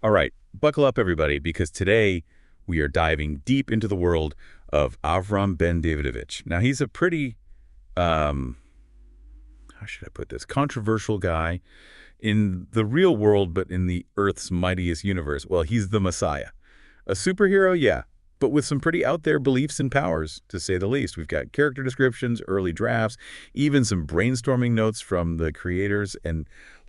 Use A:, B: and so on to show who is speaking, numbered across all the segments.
A: All right, buckle up, everybody, because today we are diving deep into the world of Avram Ben Davidovich. Now, he's a pretty, how should I put this, controversial guy in the real world, but in the Earth's mightiest universe. Well, he's the Messiah. A superhero, yeah, but with some pretty out there beliefs and powers, to say the least. We've got character descriptions, early drafts, even some brainstorming notes from the creators, and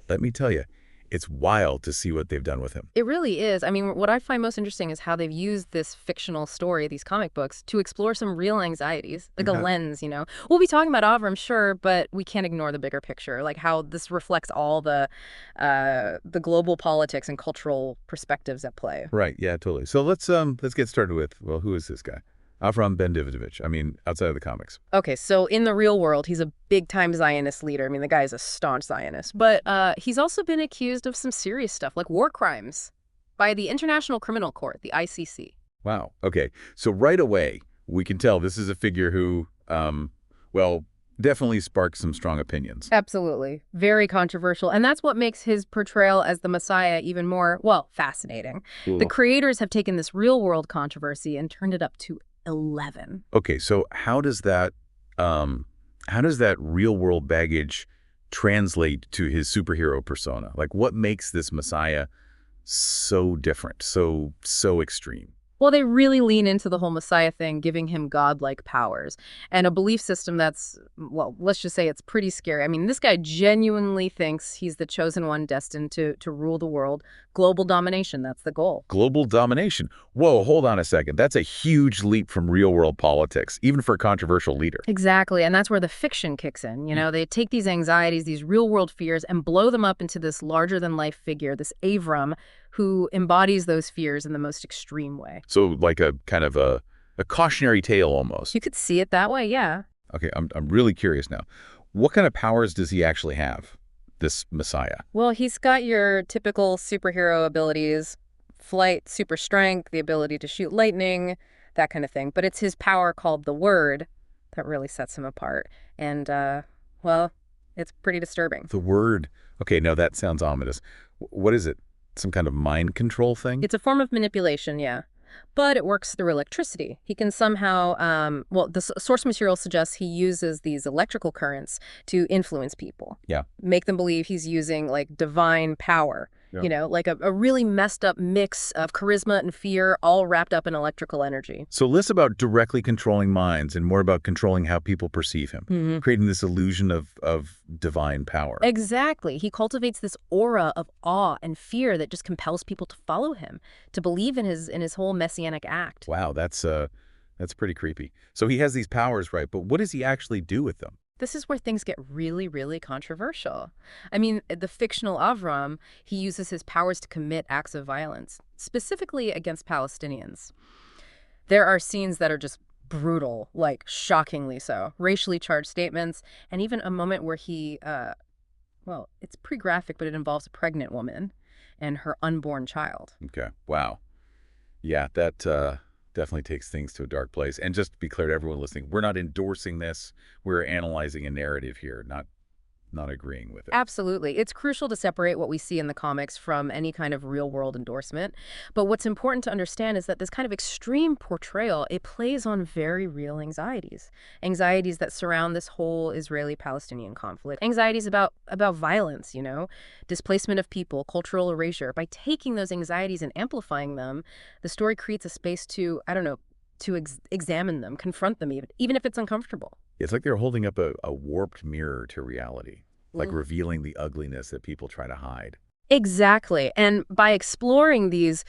A: let me tell you, it's wild to see what they've done with him.
B: It really is. I mean, what I find most interesting is how they've used this fictional story, these comic books, to explore some real anxieties, like a
A: Yeah.
B: lens. We'll be talking about Avram, sure, but we can't ignore the bigger picture, like how this reflects all the global politics and cultural perspectives at play.
A: Right. Yeah, totally. So let's get started with, well, who is this guy? Avram Ben Davidovich. I mean, outside of the comics.
B: Okay, so in the real world, he's a big-time Zionist leader. I mean, the guy is a staunch Zionist. But he's also been accused of some serious stuff, like war crimes, by the International Criminal Court, the ICC.
A: Wow. Okay. So right away, we can tell this is a figure who, well, definitely sparks some strong opinions.
B: Absolutely. Very controversial. And that's what makes his portrayal as the Messiah even more, well, fascinating. The
A: Cool.
B: creators have taken this real-world controversy and turned it up to 11.
A: Okay. So how does that real world baggage translate to his superhero persona? Like, what makes this Messiah so different, so extreme?
B: Well, they really lean into the whole Messiah thing, giving him godlike powers and a belief system that's, well, let's just say it's pretty scary. I mean, this guy genuinely thinks he's the chosen one destined to rule the world. Global domination, that's the goal.
A: Global domination. Whoa, hold on a second. That's a huge leap from real-world politics, even for a controversial leader.
B: Exactly, and that's where the fiction kicks in. They take these anxieties, these real-world fears, and blow them up into this larger-than-life figure, this Avram, who embodies those fears in the most extreme way.
A: So like a kind of a cautionary tale almost.
B: You could see it that way, yeah.
A: Okay, I'm really curious now. What kind of powers does he actually have, this Messiah?
B: Well, he's got your typical superhero abilities, flight, super strength, the ability to shoot lightning, that kind of thing. But it's his power called the Word that really sets him apart. And, well, it's pretty disturbing.
A: The word. Okay, now that sounds ominous. What is it? Some kind of mind control thing?
B: It's a form of manipulation, yeah. But it works through electricity. He can somehow, well, the source material suggests he uses these electrical currents to influence people.
A: Yeah.
B: Make them believe he's using, like, divine power.
A: Yeah.
B: Like a really messed up mix of charisma and fear all wrapped up in electrical energy.
A: So less about directly controlling minds and more about controlling how people perceive him, creating this illusion of divine power.
B: Exactly. He cultivates this aura of awe and fear that just compels people to follow him, to believe in his whole messianic act.
A: Wow, that's pretty creepy. So he has these powers, right? But what does he actually do with them?
B: This is where things get really, really controversial. I mean, the fictional Avram, he uses his powers to commit acts of violence, specifically against Palestinians. There are scenes that are just brutal, like shockingly so, racially charged statements, and even a moment where he, well, it's pretty graphic, but it involves a pregnant woman and her unborn child.
A: Okay. Wow. Yeah, that definitely takes things to a dark place. And just to be clear to everyone listening, we're not endorsing this. We're analyzing a narrative here, not agreeing with it.
B: Absolutely. It's crucial to separate what we see in the comics from any kind of real-world endorsement. But what's important to understand is that this kind of extreme portrayal, it plays on very real anxieties. Anxieties that surround this whole Israeli-Palestinian conflict. Anxieties about violence, displacement of people, cultural erasure. By taking those anxieties and amplifying them, the story creates a space to, I don't know, to examine them, confront them even if it's uncomfortable.
A: It's like they're holding up a warped mirror to reality, like revealing the ugliness that people try to hide.
B: Exactly. And by exploring these,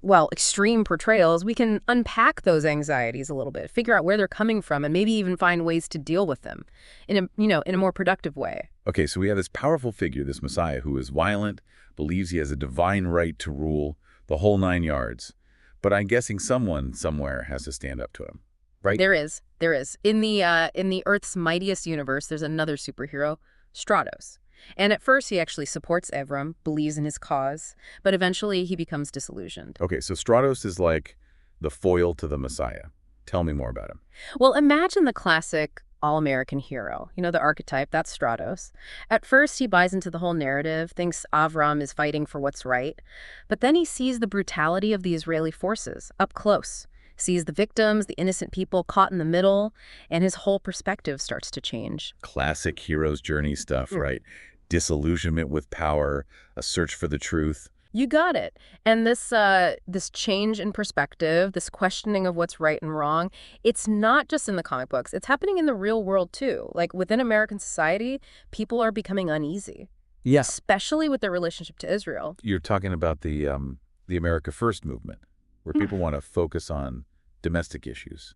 B: well, extreme portrayals, we can unpack those anxieties a little bit, figure out where they're coming from, and maybe even find ways to deal with them in a more productive way.
A: Okay, so we have this powerful figure, this Messiah, who is violent, believes he has a divine right to rule, the whole 9 yards. But I'm guessing someone somewhere has to stand up to him, right?
B: There is. In the Earth's mightiest universe, there's another superhero, Stratos. And at first, he actually supports Avram, believes in his cause, but eventually he becomes disillusioned.
A: Okay, so Stratos is like the foil to the Messiah. Tell me more about him.
B: Well, imagine the classic all-American hero. You know, the archetype, that's Stratos. At first, he buys into the whole narrative, thinks Avram is fighting for what's right. But then he sees the brutality of the Israeli forces up close, sees the victims, the innocent people caught in the middle, and his whole perspective starts to change.
A: Classic hero's journey stuff, right? Disillusionment with power, a search for the truth.
B: You got it. And this change in perspective, this questioning of what's right and wrong, it's not just in the comic books. It's happening in the real world too. Like within American society, people are becoming uneasy,
A: Yeah.
B: especially with their relationship to Israel.
A: You're talking about the America First movement, where people want to focus on domestic issues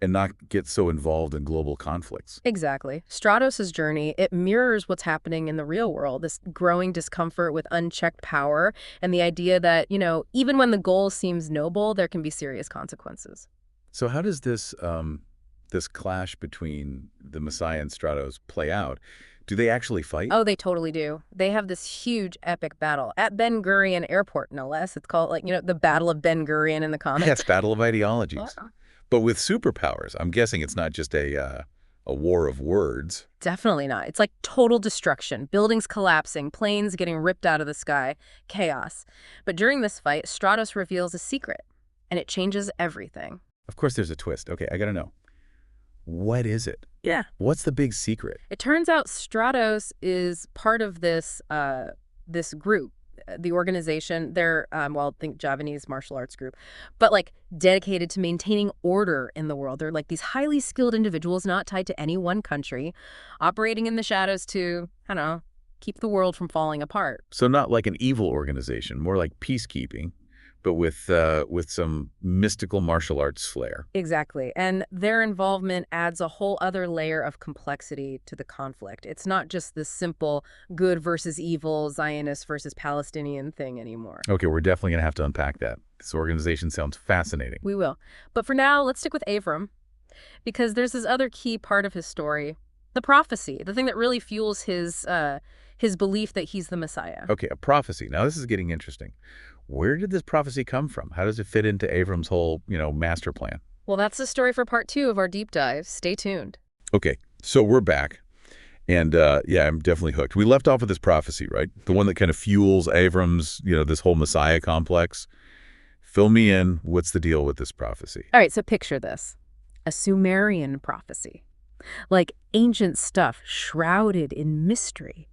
A: and not get so involved in global conflicts.
B: Exactly. Stratos' journey, it mirrors what's happening in the real world, this growing discomfort with unchecked power and the idea that, even when the goal seems noble, there can be serious consequences.
A: So how does this clash between the Messiah and Stratos play out? Do they actually fight?
B: Oh, they totally do. They have this huge epic battle at Ben Gurion Airport, no less. It's called, the Battle of Ben Gurion in the comics.
A: Yes, battle of ideologies.
B: Wow.
A: But with superpowers, I'm guessing it's not just a war of words.
B: Definitely not. It's like total destruction, buildings collapsing, planes getting ripped out of the sky, chaos. But during this fight, Stratos reveals a secret, and it changes everything.
A: Of course there's a twist. Okay, I gotta know. What is it?
B: Yeah.
A: What's the big secret?
B: It turns out Stratos is part of this group, the organization. They're, think Javanese martial arts group, but dedicated to maintaining order in the world. They're like these highly skilled individuals not tied to any one country, operating in the shadows to, I don't know, keep the world from falling apart.
A: So not like an evil organization, more like peacekeeping, but with some mystical martial arts flair.
B: Exactly. And their involvement adds a whole other layer of complexity to the conflict. It's not just this simple good versus evil, Zionist versus Palestinian thing anymore.
A: Okay, we're definitely going to have to unpack that. This organization sounds fascinating.
B: We will. But for now, let's stick with Avram, because there's this other key part of his story, the prophecy, the thing that really fuels his belief that he's the Messiah.
A: Okay, a prophecy. Now this is getting interesting. Where did this prophecy come from? How does it fit into Avram's whole, master plan?
B: Well, that's the story for part 2 of our deep dive. Stay tuned.
A: Okay, so we're back. And yeah, I'm definitely hooked. We left off with this prophecy, right? The one that kind of fuels Avram's, this whole Messiah complex. Fill me in. What's the deal with this prophecy?
B: All right, so picture this. A Sumerian prophecy. Like ancient stuff shrouded in mystery.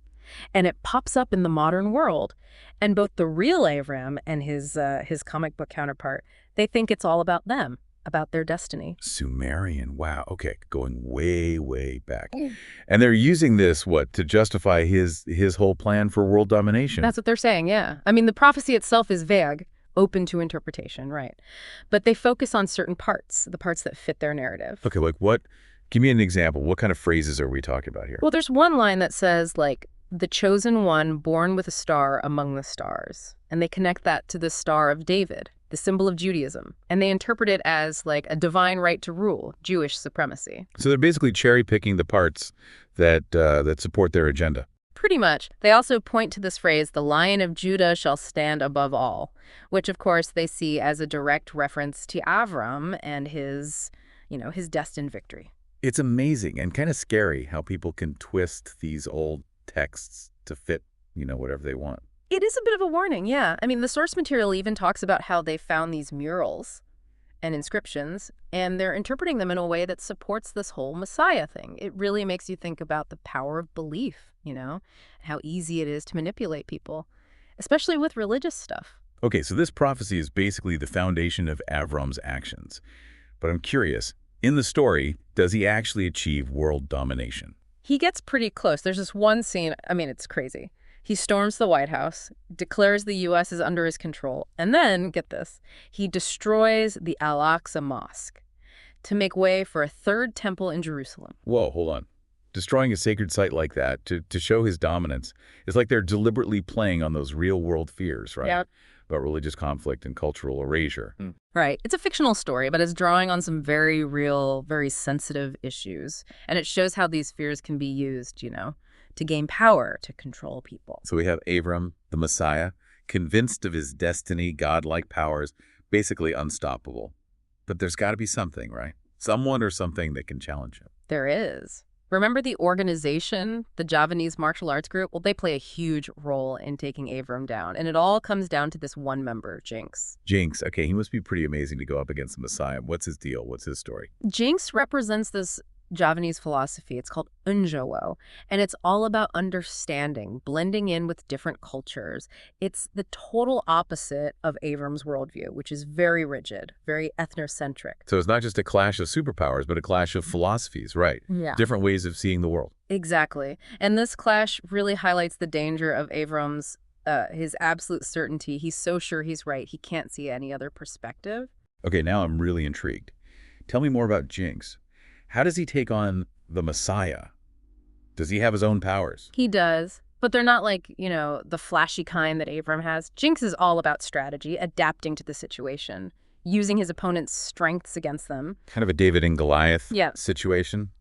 B: And it pops up in the modern world. And both the real Avram and his comic book counterpart, they think it's all about them, about their destiny.
A: Sumerian. Wow. Okay. Going way, way back. And they're using this, to justify his whole plan for world domination.
B: That's what they're saying, yeah. I mean, the prophecy itself is vague, open to interpretation, right? But they focus on certain parts, the parts that fit their narrative.
A: Okay, like what? Give me an example. What kind of phrases are we talking about here?
B: Well, there's one line that says, the chosen one born with a star among the stars. And they connect that to the Star of David, the symbol of Judaism. And they interpret it as a divine right to rule, Jewish supremacy.
A: So they're basically cherry-picking the parts that support their agenda.
B: Pretty much. They also point to this phrase, the Lion of Judah shall stand above all, which of course they see as a direct reference to Avram and his destined victory.
A: It's amazing and kind of scary how people can twist these old texts to fit, whatever they want.
B: It is a bit of a warning, yeah. I mean, the source material even talks about how they found these murals and inscriptions, and they're interpreting them in a way that supports this whole Messiah thing. It really makes you think about the power of belief, how easy it is to manipulate people, especially with religious stuff.
A: Okay, so this prophecy is basically the foundation of Avram's actions. But I'm curious, in the story, does he actually achieve world domination?
B: He gets pretty close. There's this one scene, I mean, it's crazy. He storms the White House, declares the U.S. is under his control, and then, get this, he destroys the Al-Aqsa Mosque to make way for a third temple in Jerusalem.
A: Whoa, hold on. Destroying a sacred site like that to show his dominance is like they're deliberately playing on those real-world fears, right?
B: Yeah.
A: About religious conflict and cultural erasure.
B: Right. It's a fictional story, but it's drawing on some very real, very sensitive issues. And it shows how these fears can be used, to gain power, to control people.
A: So we have Avram, the Messiah, convinced of his destiny, godlike powers, basically unstoppable. But there's got to be something, right? Someone or something that can challenge him.
B: There is. Remember the organization, the Javanese martial arts group? Well, they play a huge role in taking Avram down. And it all comes down to this one member, Jinx.
A: Jinx, okay, he must be pretty amazing to go up against the Messiah. What's his deal? What's his story?
B: Jinx represents this Javanese philosophy. It's called Unjawo, and it's all about understanding, blending in with different cultures. It's the total opposite of Avram's worldview, which is very rigid, very ethnocentric.
A: So it's not just a clash of superpowers, but a clash of philosophies, right?
B: Yeah.
A: Different ways of seeing the world.
B: Exactly. And this clash really highlights the danger of Avram's his absolute certainty. He's so sure he's right, he can't see any other perspective.
A: Okay, now I'm really intrigued. Tell me more about Jinx. How does he take on the Messiah? Does he have his own powers?
B: He does, but they're not like, the flashy kind that Avram has. Jinx is all about strategy, adapting to the situation, using his opponent's strengths against them.
A: Kind of a David and Goliath
B: Yeah.
A: situation,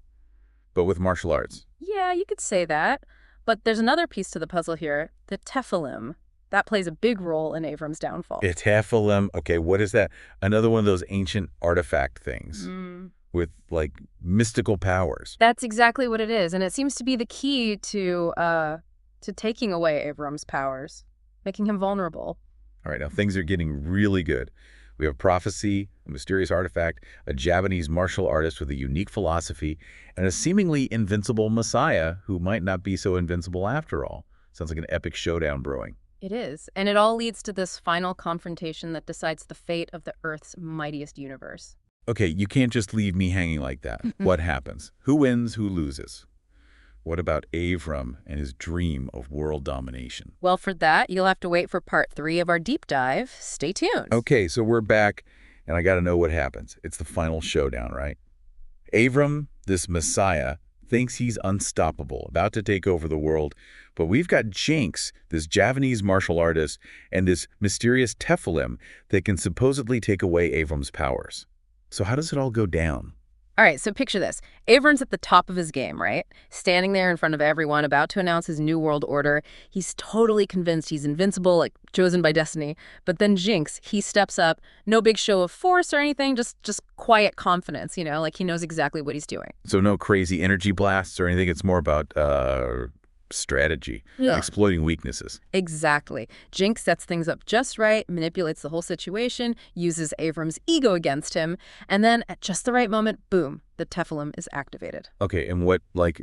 A: but with martial arts.
B: Yeah, you could say that. But there's another piece to the puzzle here, the Tephilim. That plays a big role in Avram's downfall.
A: Tephilim. Okay, what is that? Another one of those ancient artifact things with, like, mystical powers.
B: That's exactly what it is, and it seems to be the key to taking away Avram's powers, making him vulnerable.
A: All right, now things are getting really good. We have prophecy, a mysterious artifact, a Japanese martial artist with a unique philosophy, and a seemingly invincible Messiah who might not be so invincible after all. Sounds like an epic showdown brewing.
B: It is, and it all leads to this final confrontation that decides the fate of the Earth's mightiest universe.
A: Okay, you can't just leave me hanging like that. What happens? Who wins? Who loses? What about Avram and his dream of world domination?
B: Well, for that, you'll have to wait for part 3 of our deep dive. Stay tuned.
A: Okay, so we're back, and I got to know what happens. It's the final showdown, right? Avram, this Messiah, thinks he's unstoppable, about to take over the world, but we've got Jinx, this Javanese martial artist, and this mysterious Tephilim that can supposedly take away Avram's powers. So how does it all go down?
B: All right, so picture this. Avram's at the top of his game, right? Standing there in front of everyone, about to announce his new world order. He's totally convinced he's invincible, like chosen by destiny. But then Jinx, he steps up, no big show of force or anything, just quiet confidence, like he knows exactly what he's doing.
A: So no crazy energy blasts or anything. It's more about strategy, exploiting weaknesses.
B: Exactly. Jinx sets things up just right, manipulates the whole situation, uses Avram's ego against him, and then at just the right moment, boom, the Tephilim is activated.
A: Okay, and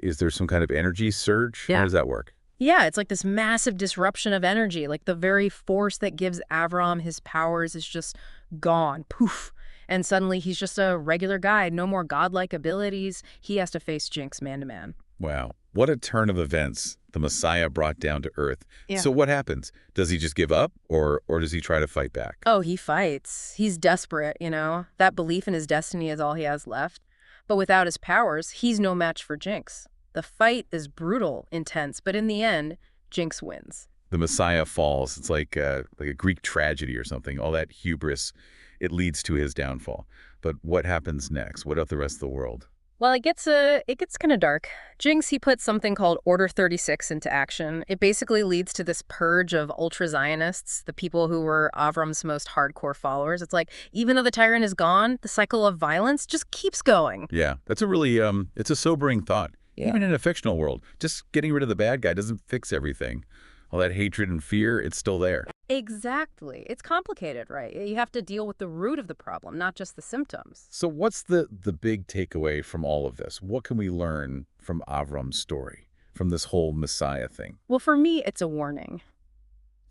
A: is there some kind of energy surge?
B: Yeah.
A: How does that work?
B: Yeah, it's like this massive disruption of energy. Like the very force that gives Avram his powers is just gone. Poof. And suddenly he's just a regular guy. No more godlike abilities. He has to face Jinx man to man.
A: Wow. What a turn of events the Messiah brought down to Earth.
B: Yeah.
A: So what happens? Does he just give up or does he try to fight back?
B: Oh, he fights. He's desperate, That belief in his destiny is all he has left. But without his powers, he's no match for Jinx. The fight is brutal, intense, but in the end, Jinx wins.
A: The Messiah falls. It's like a Greek tragedy or something. All that hubris, it leads to his downfall. But what happens next? What about the rest of the world?
B: Well, it gets kind of dark. Jinx, he puts something called Order 36 into action. It basically leads to this purge of ultra-Zionists, the people who were Avram's most hardcore followers. It's like, even though the tyrant is gone, the cycle of violence just keeps going.
A: Yeah, that's a really, it's a sobering thought.
B: Yeah.
A: Even in a fictional world, just getting rid of the bad guy doesn't fix everything. All that hatred and fear, it's still there.
B: Exactly. It's complicated, right? You have to deal with the root of the problem, not just the symptoms.
A: So what's the big takeaway from all of this? What can we learn from Avram's story, from this whole Messiah thing?
B: Well, for me, it's a warning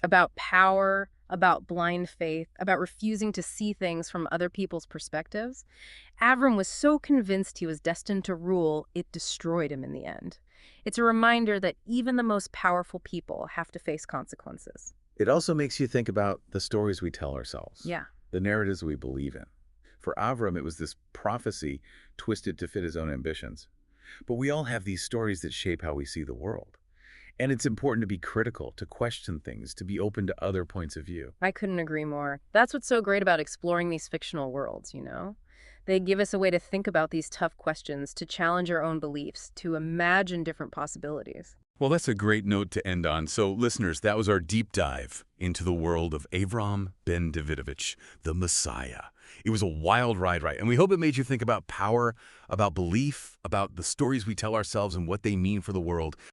B: about power, about blind faith, about refusing to see things from other people's perspectives. Avram was so convinced he was destined to rule, it destroyed him in the end. It's a reminder that even the most powerful people have to face consequences.
A: It also makes you think about the stories we tell ourselves.
B: Yeah.
A: The narratives we believe in. For Avram, it was this prophecy twisted to fit his own ambitions. But we all have these stories that shape how we see the world. And it's important to be critical, to question things, to be open to other points of view.
B: I couldn't agree more. That's what's so great about exploring these fictional worlds, They give us a way to think about these tough questions, to challenge our own beliefs, to imagine different possibilities.
C: Well, that's a great note to end on. So, listeners, that was our deep dive into the world of Avram ben Davidovich, the Messiah. It was a wild ride, right? And we hope it made you think about power, about belief, about the stories we tell ourselves and what they mean for the world.